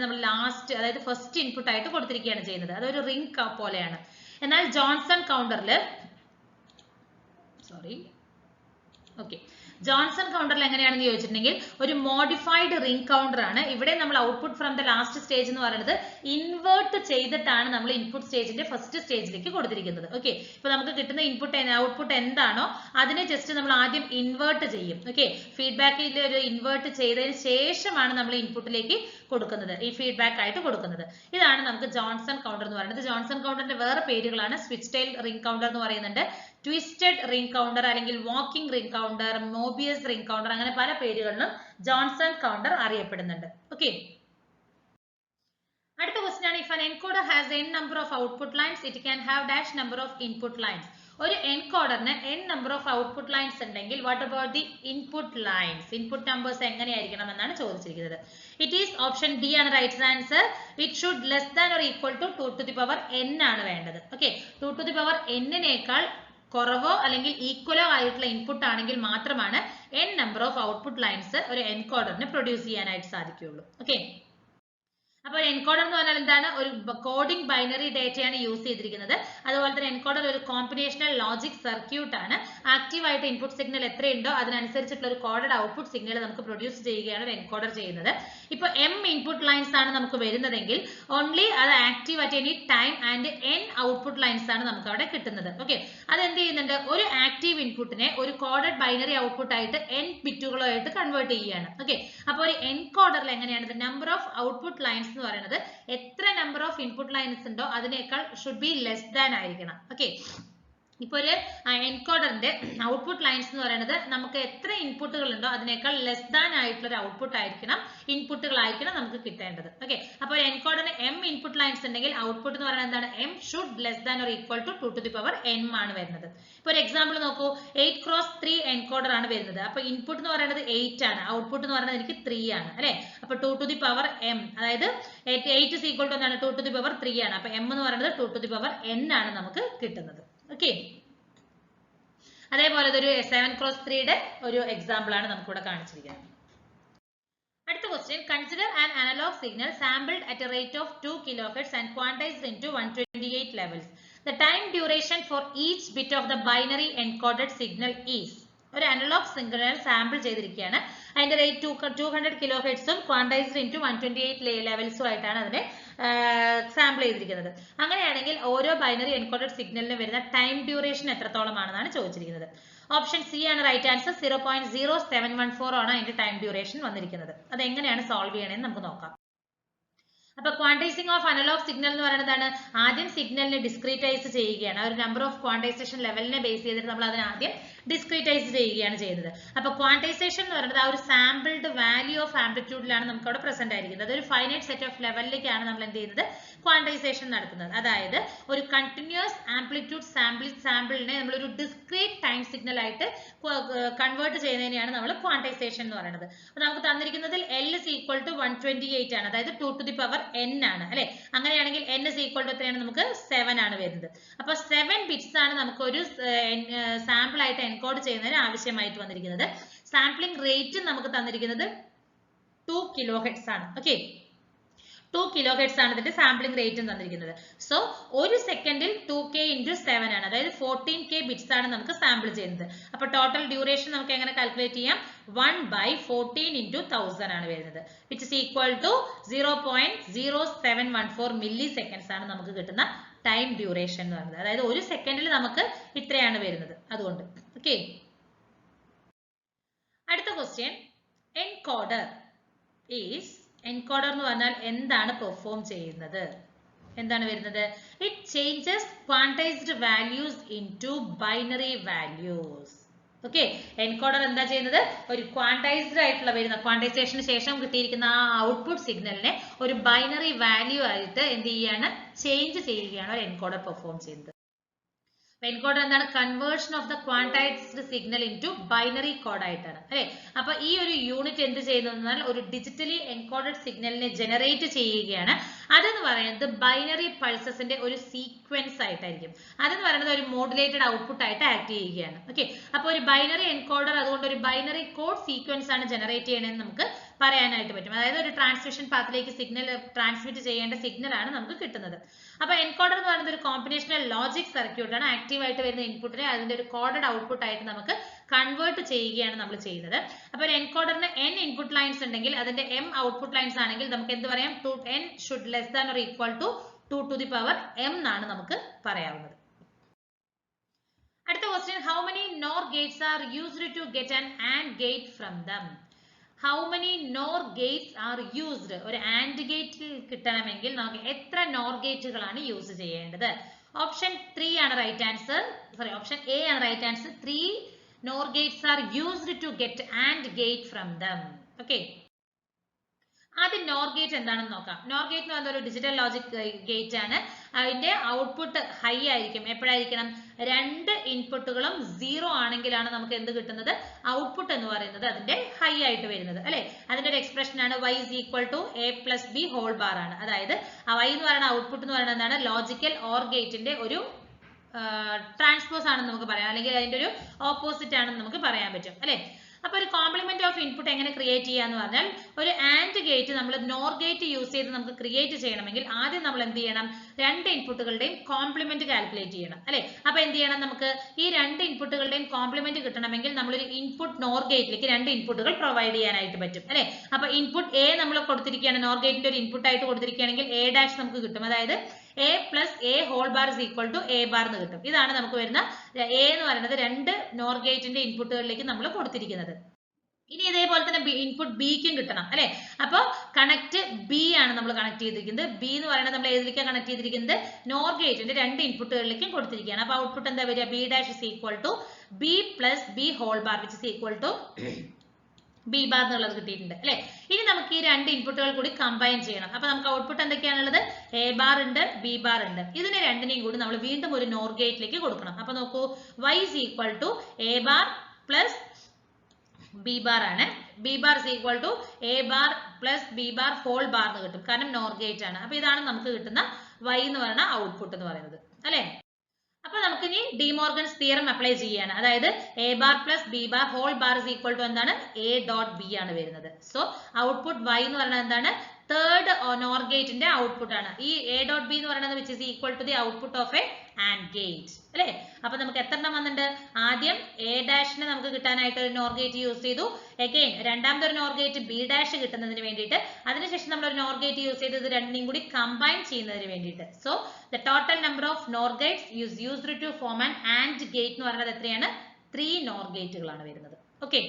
നമ്മൾ ലാസ്റ്റ്, അതായത് ഫസ്റ്റ് ഇൻപുട്ട് ആയിട്ട് കൊടുത്തിരിക്കുകയാണ് ചെയ്യുന്നത്. അതൊരു റിംഗ് പോലെയാണ്. എന്നാൽ ജോൺസൺ കൗണ്ടറിൽ ജോൺസൺ കൗണ്ടറിൽ എങ്ങനെയാണെന്ന് ചോദിച്ചിട്ടുണ്ടെങ്കിൽ ഒരു മോഡിഫൈഡ് റിംഗ് കൗണ്ടർ ആണ്. ഇവിടെ നമ്മൾ output from the last stage എന്ന് പറയുന്നത് ഇൻവേർട്ട് ചെയ്തിട്ടാണ് നമ്മൾ ഇൻപുട്ട് സ്റ്റേജിന്റെ ഫസ്റ്റ് സ്റ്റേജിലേക്ക് കൊടുത്തിരിക്കുന്നത്. ഓക്കെ, ഇപ്പൊ നമുക്ക് കിട്ടുന്ന ഔട്ട്പുട്ട് എന്താണോ അതിനെ ജസ്റ്റ് നമ്മൾ ആദ്യം ഇൻവേർട്ട് ചെയ്യും. ഓക്കെ, ഫീഡ്ബാക്കിൽ ഒരു ഇൻവേർട്ട് ചെയ്തതിന് ശേഷമാണ് നമ്മൾ ഇൻപുട്ടിലേക്ക് കൊടുക്കുന്നത്, ഈ ഫീഡ്ബാക്ക് ആയിട്ട് കൊടുക്കുന്നത്. ഇതാണ് നമുക്ക് ജോൺസൺ കൗണ്ടർ എന്ന് പറയുന്നത്. ജോൺസൺ കൗണ്ടറിന്റെ വേറെ പേരുകളാണ് സ്വിച്ച് ടെയിൽ റിംഗ് കൗണ്ടർ എന്ന് പറയുന്നുണ്ട്, ട്വിസ്റ്റഡ് റിംഗ് കൗണ്ടർ അല്ലെങ്കിൽ walking ring counter, Mobius ring counter, അങ്ങനെ പല പേരുകളിലും ജോൺസൺ കൗണ്ടർ അറിയപ്പെടുന്നുണ്ട്. ഓക്കെ, അടുത്ത ക്വസ്റ്റ്യൻ ആണ്, if an encoder has n number of output lines it can have dash number of input lines. ഒരു എൻകോഡറിന് n number of output lines ഉണ്ടെങ്കിൽ what about the input lines? Input numbers എങ്ങനെയായിരിക്കണം എന്നാണ് ചോദിച്ചിരിക്കുന്നത്. It is option B ആണ് right answer. It should less than or equal to 2 to the power n ആണ് വേണ്ടത്. Okay, 2 to the power n-നേക്കാൾ കുറവോ അല്ലെങ്കിൽ ഈക്വലോ ആയിട്ടുള്ള ഇൻപുട്ട് ആണെങ്കിൽ മാത്രമാണ് n നമ്പർ ഓഫ് ഔട്ട്പുട്ട് ലൈൻസ് ഒരു എൻകോഡറിന് പ്രൊഡ്യൂസ് ചെയ്യാനായിട്ട് സാധിക്കുകയുള്ളൂ. ഓക്കെ, അപ്പോൾ എൻകോഡർ എന്ന് പറഞ്ഞാൽ എന്താണ്? ഒരു കോഡിംഗ് ബൈനറി ഡേറ്റയാണ് യൂസ് ചെയ്തിരിക്കുന്നത്. അതുപോലെ തന്നെ എൻകോഡർ ഒരു കോമ്പിനേഷണൽ ലോജിക് സർക്യൂട്ട് ആണ്. ആക്റ്റീവ് ആയിട്ട് ഇൻപുട്ട് സിഗ്നൽ എത്രയുണ്ടോ അതിനനുസരിച്ചിട്ടുള്ള ഒരു കോഡഡ് ഔട്ട്പുട്ട് സിഗ്നൽ നമുക്ക് പ്രൊഡ്യൂസ് ചെയ്യുകയാണ് ഒരു എൻകോഡർ ചെയ്യുന്നത്. ഇപ്പോൾ m ഇൻപുട്ട് ലൈൻസ് ആണ് നമുക്ക് വരുന്നതെങ്കിൽ ഓൺലി അത് active at any time and n output lines ആണ് നമുക്ക് അവിടെ കിട്ടുന്നത്. ഓക്കെ, അത് എന്ത് ചെയ്യുന്നുണ്ട്? ഒരു ആക്റ്റീവ് ഇൻപുട്ടിനെ ഒരു കോഡഡ് ബൈനറി ഔട്ട്പുട്ട് ആയിട്ട് n ബിറ്റുകളായിട്ട് കൺവേർട്ട് ചെയ്യുകയാണ്. ഓക്കെ, അപ്പോൾ ഒരു എൻകോഡറിൽ എങ്ങനെയാണ് നമ്പർ ഓഫ് ഔട്ട്പുട്ട് ലൈൻസ് എന്ന് പറയുന്നത് എത്ര നമ്പർ ഓഫ് ഇൻപുട്ട് ലൈൻസ് ഉണ്ടോ അതിനേക്കാൾ ഷുഡ് ബി ലെസ് ദാൻ ആയിരിക്കണം. ഓക്കെ, ഇപ്പോൾ ഒരു എൻകോഡറിന്റെ ഔട്ട്പുട്ട് ലൈൻസ് എന്ന് പറയുന്നത് നമുക്ക് എത്ര ഇൻപുട്ടുകൾ ഉണ്ടോ അതിനേക്കാൾ ലെസ് ദാൻ ആയിട്ടുള്ള ഒരു ഔട്ട്പുട്ട് ആയിരിക്കണം, ഇൻപുട്ടുകളായിരിക്കണം നമുക്ക് കിട്ടേണ്ടത്. ഓക്കെ, അപ്പോൾ എൻകോഡറിന് m ഇൻപുട്ട് ലൈൻസ് ഉണ്ടെങ്കിൽ ഔട്ട്പുട്ട് എന്ന് പറയുന്നത് എന്താണ്? m should less than or equal to 2 to the power n ആണ് വരുന്നത്. ഇപ്പോൾ ഒരു എക്സാമ്പിൾ നോക്കൂ, 8x3 എൻകോഡർ ആണ് വരുന്നത്. അപ്പോൾ ഇൻപുട്ട് എന്ന് പറയുന്നത് 8 ആണ്, ഔട്ട്പുട്ട് എന്ന് പറയുന്നത് എനിക്ക് 3 ആണ് അല്ലെ. അപ്പോൾ 2 to the power m, അതായത് 8 is equal to എന്താണ്? 2 to the power 3 ആണ്. അപ്പോൾ m എന്ന് പറയുന്നത് 2 to the power n ആണ് നമുക്ക് കിട്ടുന്നത്. ഓക്കെ, അതേപോലെ ഇതൊരു 7x3 ഒരു എക്സാമ്പിൾ ആണ് നമുക്കിവിടെ കാണിച്ചിരിക്കുന്നത്. അടുത്ത question, consider an analog signal sampled at a rate of 2 kHz and quantized into 128 levels. The time duration for each bit of the binary encoded signal is. ഒരു അനലോഗ് സിഗ്നൽ സാമ്പിൾ ചെയ്തിരിക്കുകയാണ്. അതിന്റെ rate 200 kilo ഹെർട്സും quantised into 128 ലെവൽസും ആയിട്ടാണ് അതിനെ sample ചെയ്തിരിക്കുന്നത്. അങ്ങനെയാണെങ്കിൽ ഓരോ binary encoded സിഗ്നലിന് വരുന്ന time duration എത്രത്തോളമാണെന്നാണ് ചോദിച്ചിരിക്കുന്നത്. ഓപ്ഷൻ സി ആണ് റൈറ്റ് ആൻസർ. 0.0714 ആണ് അതിന്റെ ടൈം ഡ്യൂറേഷൻ വന്നിരിക്കുന്നത്. അത് എങ്ങനെയാണ് സോൾവ് ചെയ്യണമെന്ന് നമുക്ക് നോക്കാം. അപ്പൊ ക്വാണ്ടൈസിങ് ഓഫ് അനലോഗ് സിഗ്നൽ എന്ന് പറയുന്നതാണ് ആദ്യം സിഗ്നലിനെ ഡിസ്ക്രീറ്റൈസ് ചെയ്യുകയാണ്. ഒരു നമ്പർ ഓഫ് ക്വാണ്ടൈസേഷൻ ലെവലിനെ ബേസ് ചെയ്തിട്ട് നമ്മൾ അതിനെ ആദ്യം ഡിസ്ക്രീറ്റൈസ് ചെയ്യുകയാണ് ചെയ്യുന്നത്. അപ്പൊ ക്വാണ്ടൈസേഷൻ എന്ന് പറയുന്നത് ആ ഒരു സാമ്പിൾഡ് വാല്യൂ ഓഫ് ആംപ്ലിറ്റ്യൂഡിലാണ് നമുക്ക് അവിടെ പ്രസന്റ് ആയിരിക്കുന്നത്. അതൊരു ഫൈനൈറ്റ് സെറ്റ് ഓഫ് ലെവലിലേക്കാണ് നമ്മൾ എന്ത് ചെയ്യുന്നത്, ക്വാണ്ടൈസേഷൻ നടത്തുന്നത്. അതായത് ഒരു കണ്ടിന്യൂസ് ആംപ്ലിറ്റ്യൂഡ് സാമ്പിളിനെ നമ്മൾ ഒരു ഡിസ്ക്രീറ്റ് ടൈം സിഗ്നൽ ആയിട്ട് കൺവേർട്ട് ചെയ്യുന്നതിനെയാണ് നമ്മൾ ക്വാണ്ടൈസേഷൻ എന്ന് പറയുന്നത്. അപ്പൊ നമുക്ക് തന്നിരിക്കുന്നതിൽ L is equal to 128 ആണ്, അതായത് 2 to the power n ആണ് അല്ലെ. അങ്ങനെയാണെങ്കിൽ n is equal to എത്രയാണ്, നമുക്ക് 7 ആണ് വരുന്നത്. അപ്പൊ 7 ബിറ്റ്സ് ആണ് നമുക്ക് ഒരു സാമ്പിൾ ആയിട്ട് എൻകോഡ് ചെയ്യുന്നതിന് ആവശ്യമായിട്ട് വന്നിരിക്കുന്നത്. സാമ്പിളിംഗ് റേറ്റ് നമുക്ക് തന്നിരിക്കുന്നത് 2 കിലോ ഹെർട്സ് ആണ്. ഓക്കെ, 2 കിലോ ഹെർട്സ് ആണ് ഇതിന്റെ സാമ്പിളിംഗ് റേറ്റും തന്നിരിക്കുന്നത്. സോ ഒരു സെക്കൻഡിൽ 2k into 7 ആണ്, അതായത് 14k ബിറ്റ്സ് ആണ് നമുക്ക് സാമ്പിൾ ചെയ്യുന്നത്. അപ്പൊ ടോട്ടൽ ഡ്യൂറേഷൻ നമുക്ക് എങ്ങനെ കാൽക്കുലേറ്റ് ചെയ്യാം, 1/14 into 1000 ആണ് വരുന്നത്, which is equal to 0.0714 milliseconds ആണ് നമുക്ക് കിട്ടുന്ന ടൈം ഡ്യൂറേഷൻ എന്ന് പറയുന്നത്. അതായത് ഒരു സെക്കൻഡിൽ നമുക്ക് ഇത്രയാണ് വരുന്നത്. അതുകൊണ്ട് ഓക്കെ. അടുത്ത ക്വസ്റ്റ്യൻ, എൻകോഡർ ഈസ്, എൻകോഡർ എന്ന് പറഞ്ഞാൽ എന്താണ് പെർഫോം ചെയ്യുന്നത്, എന്താണ് വരുന്നത്, it changes quantised values into binary values. Okay, encoder എന്താ ചെയ്യുന്നത്, ഒരു ക്വാണ്ടൈസ്ഡ് ആയിട്ടുള്ള വരുന്ന ക്വാണ്ടൈസേഷന് ശേഷം കിട്ടിയിരിക്കുന്ന ആ ഔട്ട്പുട്ട് സിഗ്നലിനെ ഒരു ബൈനറി വാല്യൂ ആയിട്ട് എന്ത് ചെയ്യാണ്, ചേഞ്ച് ചെയ്യുകയാണ് ഒരു എൻകോഡർ പെർഫോം ചെയ്യുന്നത്. എൻകോഡർ എന്താണ്, conversion of the quantised signal into binary code ആയിട്ടാണ് അല്ലെ. അപ്പൊ ഈ ഒരു യൂണിറ്റ് എന്ത് ചെയ്യുന്നതെന്നാൽ ഒരു ഡിജിറ്റലി എൻകോഡഡ് സിഗ്നലിനെ ജനറേറ്റ് ചെയ്യുകയാണ്. അതെന്ന് പറയുന്നത് ബൈനറി പൾസസിന്റെ ഒരു സീക്വൻസ് ആയിട്ടായിരിക്കും. അതെന്ന് പറയുന്നത് ഒരു മോഡുലേറ്റഡ് ഔട്ട്പുട്ട് ആയിട്ട് ആക്ട് ചെയ്യുകയാണ്. ഓക്കെ, അപ്പൊ ഒരു ബൈനറി എൻകോഡർ അതുകൊണ്ട് ഒരു ബൈനറി കോഡ് സീക്വൻസ് ആണ് ജനറേറ്റ് ചെയ്യണമെന്ന് നമുക്ക് പറയാനായിട്ട് പറ്റും. അതായത് ഒരു ട്രാൻസ്മിഷൻ പാത്തിലേക്ക് സിഗ്നൽ ട്രാൻസ്മിറ്റ് ചെയ്യേണ്ട സിഗ്നൽ ആണ് നമുക്ക് കിട്ടുന്നത്. അപ്പൊ എൻകോഡർ എന്ന് പറയുന്നത് ഒരു കോമ്പിനേഷണൽ ലോജിക് സർക്യൂട്ട് ആണ്. ആക്റ്റീവ് ആയിട്ട് വരുന്ന ഇൻപുട്ടിനെ അതിന്റെ ഒരു കോഡഡ് ഔട്ട്പുട്ട് ആയിട്ട് നമുക്ക് കൺവേർട്ട് ചെയ്യുകയാണ് നമ്മൾ ചെയ്യുന്നത്. അപ്പൊ ഒരു എൻകോഡറിന് n ഇൻപുട്ട് ലൈൻസ് ഉണ്ടെങ്കിൽ അതിന്റെ m ഔട്ട്പുട്ട് ലൈൻസ് ആണെങ്കിൽ നമുക്ക് എന്ത് പറയാം, n should less than or equal to 2 to the power m എന്നാണ് നമുക്ക് പറയാവുന്നത്. അടുത്ത question, how many NOR gates are used to get an AND gate from them? How many NOR gates are used? ഒരു AND gate കിട്ടണമെങ്കിൽ നമുക്ക് എത്ര NOR ഗേറ്റുകളാണ് use ചെയ്യേണ്ടത്? ഓപ്ഷൻ 3 ആണ് right answer. Sorry, option A ആണ് right answer. 3 NOR gates are used to get AND gate from them. Okay, ആദ്യം NOR gate എന്താണെന്ന് നോക്കാം. NOR ഗേറ്റ് എന്ന് പറയുന്നത് ഒരു ഡിജിറ്റൽ ലോജിക് ഗേറ്റ് ആണ്. അതിന്റെ ഔട്ട്പുട്ട് ഹൈ ആയിരിക്കും. എപ്പോഴായിരിക്കണം, രണ്ട് ഇൻപുട്ടുകളും 0 ആണെങ്കിലാണ് നമുക്ക് എന്ത് കിട്ടുന്നത്, ഔട്ട്പുട്ട് എന്ന് പറയുന്നത് അതിന്റെ ഹൈ ആയിട്ട് വരുന്നത് അല്ലെ. അതിന്റെ ഒരു എക്സ്പ്രഷൻ ആണ് y is equal to a plus b whole bar ആണ്. അതായത് y എന്ന് പറയുന്ന ഔട്ട്പുട്ട് എന്ന് പറയുന്നത് എന്താണ്, ലോജിക്കൽ ഓർ ഗേറ്റിന്റെ ഒരു ട്രാൻസ്പോസ് ആണെന്ന് നമുക്ക് പറയാം, അല്ലെങ്കിൽ അതിന്റെ ഒരു ഓപ്പോസിറ്റ് ആണെന്ന് നമുക്ക് പറയാൻ പറ്റും അല്ലെ. അപ്പൊ ഒരു കോംപ്ലിമെന്റ് ഓഫ് ഇൻപുട്ട് എങ്ങനെ ക്രിയേറ്റ് ചെയ്യാന്ന് പറഞ്ഞാൽ, ഒരു ആൻഡ് ഗേറ്റ് നമ്മൾ NOR ഗേറ്റ് യൂസ് ചെയ്ത് നമുക്ക് ക്രിയേറ്റ് ചെയ്യണമെങ്കിൽ ആദ്യം നമ്മൾ എന്ത് ചെയ്യണം, രണ്ട് ഇൻപുട്ടുകളുടെയും കോംപ്ലിമെന്റ് കാൽക്കുലേറ്റ് ചെയ്യണം അല്ലെ. അപ്പൊ എന്ത് ചെയ്യണം, നമുക്ക് ഈ രണ്ട് ഇൻപുട്ടുകളുടെയും കോംപ്ലിമെന്റ് കിട്ടണമെങ്കിൽ നമ്മളൊരു ഇൻപുട്ട് NOR ഗേറ്റിലേക്ക് രണ്ട് ഇൻപുട്ടുകൾ പ്രൊവൈഡ് ചെയ്യാനായിട്ട് പറ്റും അല്ലെ. അപ്പൊ ഇൻപുട്ട് എ നമ്മൾ കൊടുത്തിരിക്കുകയാണ്, NOR ഗേറ്റിന്റെ ഒരു ഇൻപുട്ട് ആയിട്ട് കൊടുത്തിരിക്കുകയാണെങ്കിൽ a ഡാഷ് നമുക്ക് കിട്ടും. അതായത് a plus a whole bar is equal to a bar എന്ന് കിട്ടും. ഇതാണ് നമുക്ക് വരുന്ന a എന്ന് പറയുന്നത് രണ്ട് NOR ഗേറ്റിന്റെ ഇൻപുട്ടുകളിലേക്ക് നമ്മൾ കൊടുത്തിരിക്കുന്നത്. ഇനി ഇതേപോലെ തന്നെ ഇൻപുട്ട് ബിക്കും കിട്ടണം അല്ലെ. അപ്പൊ കണക്ട് ബി ആണ് നമ്മൾ കണക്ട് ചെയ്തിരിക്കുന്നത്. ബി എന്ന് പറയുന്നത് നമ്മൾ ഏതിലേക്കാണ് കണക്ട് ചെയ്തിരിക്കുന്നത്, NOR ഗേറ്റിന്റെ രണ്ട് ഇൻപുട്ടുകളിലേക്കും കൊടുത്തിരിക്കുകയാണ്. അപ്പൊ ഔട്ട്പുട്ട് എന്താ വരിക, B dash is equal to B plus B whole bar which is equal to B bar എന്നുള്ളത് കിട്ടിയിട്ടുണ്ട് അല്ലെ. ഇനി നമുക്ക് ഈ രണ്ട് ഇൻപുട്ടുകൾ കൂടി കമ്പൈൻ ചെയ്യണം. അപ്പൊ നമുക്ക് ഔട്ട്പുട്ട് എന്തൊക്കെയാണുള്ളത്, എ ബാർ ഉണ്ട്, ബി ബാർ ഉണ്ട്. ഇതിനെ രണ്ടിനെയും കൂടി നമ്മൾ വീണ്ടും ഒരു NOR ഗേറ്റിലേക്ക് കൊടുക്കണം. അപ്പൊ നോക്കൂ, y is equal to a bar plus b bar ആണ്. b bar is equal to a bar plus b bar whole bar എന്ന് കിട്ടും, കാരണം NOR ഗേറ്റ് ആണ്. അപ്പൊ ഇതാണ് നമുക്ക് കിട്ടുന്ന y എന്ന് പറയുന്ന ഔട്ട്പുട്ട് എന്ന് പറയുന്നത് അല്ലെ. അപ്പൊ നമുക്ക് ഇനി ഡിമോർഗൻസ് തിയറം അപ്ലൈ ചെയ്യാണ്. അതായത് a bar plus b bar whole bar is equal to എന്താണ്, a dot b ആണ് വരുന്നത്. സോ ഔട്ട്പുട്ട് y എന്ന് പറയുന്നത് എന്താണ്, തേർഡ് NOR ഗേറ്റിന്റെ ഔട്ട്പുട്ട് ആണ്. ഈ A dot B എന്ന് പറയുന്നത് which is equal to the output of a AND gate അല്ലേ? അപ്പൊ നമുക്ക് എത്ര എണ്ണം വന്നിട്ടുണ്ട്? ആദ്യം A ഡാഷിനെ നമുക്ക് കിട്ടാനായിട്ട് ഒരു NOR ഗേറ്റ് യൂസ് ചെയ്തു. അഗൈൻ രണ്ടാമത്തെ ഒരു NOR ഗേറ്റ് B ഡാഷ് കിട്ടുന്നതിന് വേണ്ടിയിട്ട്, അതിനുശേഷം നമ്മൾ ഒരു NOR ഗേറ്റ് യൂസ് ചെയ്ത് ഇത് രണ്ടിനെയും കൂടി കമ്പൈൻ ചെയ്യുന്നതിന് വേണ്ടിയിട്ട്. So the total number of NOR gates used to form an AND gate എന്ന് പറയുന്നത് എത്രയാണ്? 3 NOR ഗേറ്റുകളാണ് വരുന്നത്. ഓക്കെ,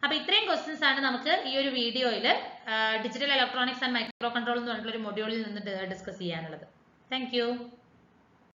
അപ്പൊ ഇത്രയും ക്വസ്റ്റ്യൻസ് ആണ് നമുക്ക് ഈ ഒരു വീഡിയോയിൽ digital electronics and micro control എന്ന് പറഞ്ഞിട്ടുള്ള ഒരു മൊഡ്യൂളിൽ നിന്ന് ഡിസ്കസ് ചെയ്യാനുള്ളത്. Thank you.